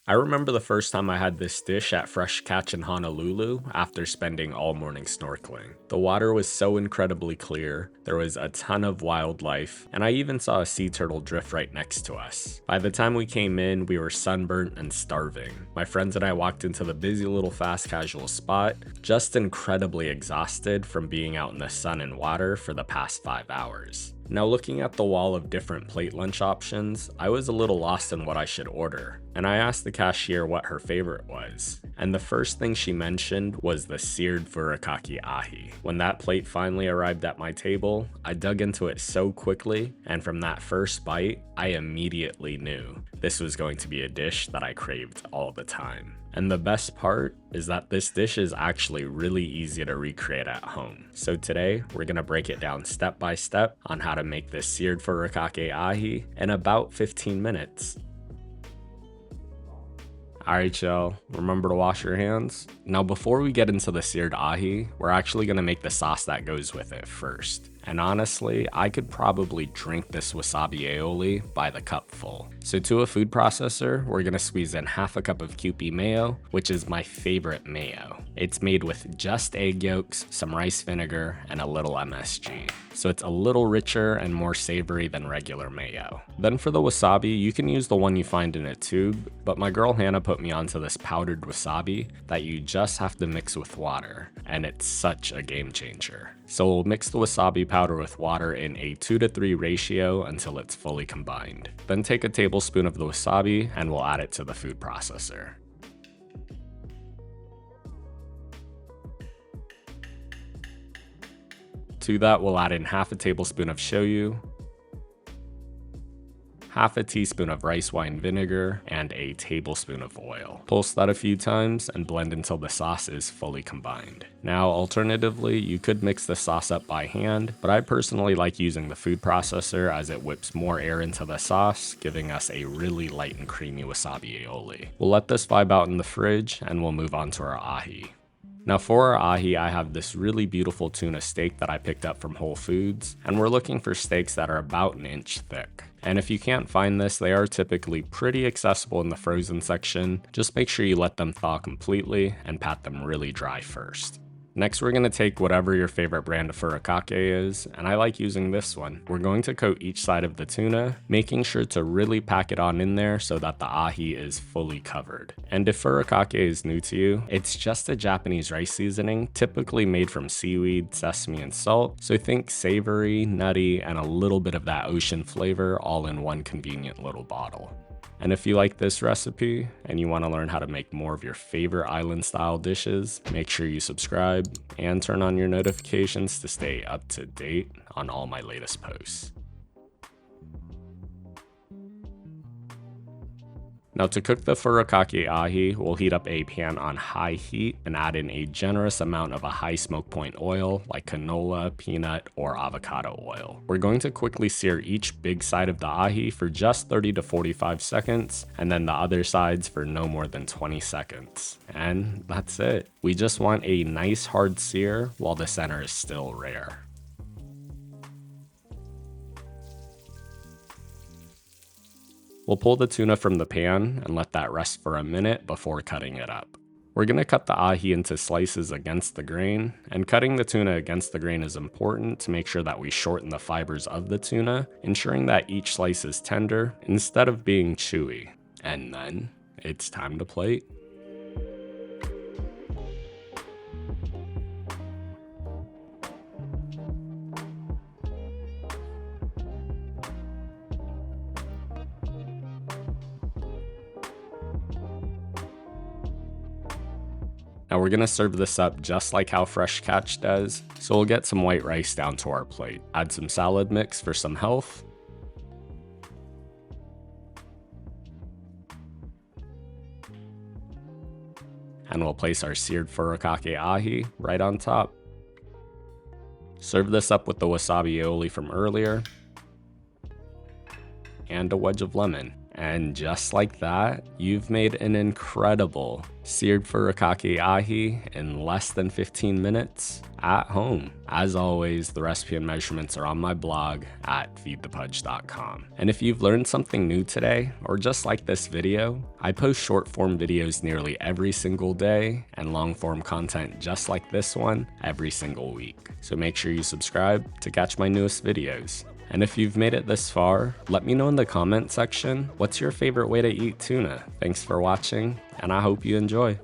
I remember the first time I had this dish at Fresh Catch in Honolulu after spending all morning snorkeling. The water was so incredibly clear, there was a ton of wildlife, and I even saw a sea turtle drift right next to us. By the time we came in, we were sunburnt and starving. My friends and I walked into the busy little fast casual spot, just incredibly exhausted from being out in the sun and water for the past 5 hours. Now looking at the wall of different plate lunch options, I was a little lost in what I should order, and I asked the cashier what her favorite was. And the first thing she mentioned was the seared Furikake ahi. When that plate finally arrived at my table, I dug into it so quickly, and from that first bite, I immediately knew this was going to be a dish that I craved all the time. And the best part is that this dish is actually really easy to recreate at home. So today, we're gonna break it down step by step on how to make this seared Furikake ahi in about 15 minutes. Alright y'all, remember to wash your hands? Now before we get into the seared ahi, we're actually gonna make the sauce that goes with it first. And honestly, I could probably drink this wasabi aioli by the cupful. So to a food processor, we're gonna squeeze in half a cup of Kewpie mayo, which is my favorite mayo. It's made with just egg yolks, some rice vinegar, and a little MSG. So it's a little richer and more savory than regular mayo. Then for the wasabi, you can use the one you find in a tube, but my girl Hannah put me onto this powdered wasabi that you just have to mix with water, and it's such a game changer. So we'll mix the wasabi powder with water in a 2:3 ratio until it's fully combined. Then take a tablespoon of the wasabi and we'll add it to the food processor. To that, we'll add in half a tablespoon of shoyu, half a teaspoon of rice wine vinegar, and a tablespoon of oil. Pulse that a few times and blend until the sauce is fully combined. Now, alternatively, you could mix the sauce up by hand, but I personally like using the food processor as it whips more air into the sauce, giving us a really light and creamy wasabi aioli. We'll let this vibe out in the fridge, and we'll move on to our ahi. Now for our ahi, I have this really beautiful tuna steak that I picked up from Whole Foods, and we're looking for steaks that are about an inch thick. And if you can't find this, they are typically pretty accessible in the frozen section. Just make sure you let them thaw completely and pat them really dry first. Next, we're going to take whatever your favorite brand of Furikake is, and I like using this one. We're going to coat each side of the tuna, making sure to really pack it on in there so that the ahi is fully covered. And if Furikake is new to you, it's just a Japanese rice seasoning, typically made from seaweed, sesame, and salt. So think savory, nutty, and a little bit of that ocean flavor all in one convenient little bottle. And if you like this recipe and you want to learn how to make more of your favorite island style dishes, make sure you subscribe and turn on your notifications to stay up to date on all my latest posts. Now to cook the Furikake ahi, we'll heat up a pan on high heat and add in a generous amount of a high smoke point oil like canola, peanut, or avocado oil. We're going to quickly sear each big side of the ahi for just 30 to 45 seconds, and then the other sides for no more than 20 seconds. And that's it. We just want a nice hard sear while the center is still rare. We'll pull the tuna from the pan and let that rest for a minute before cutting it up. We're going to cut the ahi into slices against the grain, and cutting the tuna against the grain is important to make sure that we shorten the fibers of the tuna, ensuring that each slice is tender instead of being chewy. And then, it's time to plate. Now we're gonna serve this up just like how Fresh Catch does, so we'll get some white rice down to our plate. Add some salad mix for some health. And we'll place our seared Furikake ahi right on top. Serve this up with the wasabi aioli from earlier, and a wedge of lemon. And just like that, you've made an incredible seared furikake ahi in less than 15 minutes at home. As always, the recipe and measurements are on my blog at feedthepudge.com. And if you've learned something new today, or just like this video, I post short form videos nearly every single day and long form content just like this one every single week. So make sure you subscribe to catch my newest videos. And if you've made it this far, let me know in the comment section, what's your favorite way to eat tuna? Thanks for watching, and I hope you enjoy.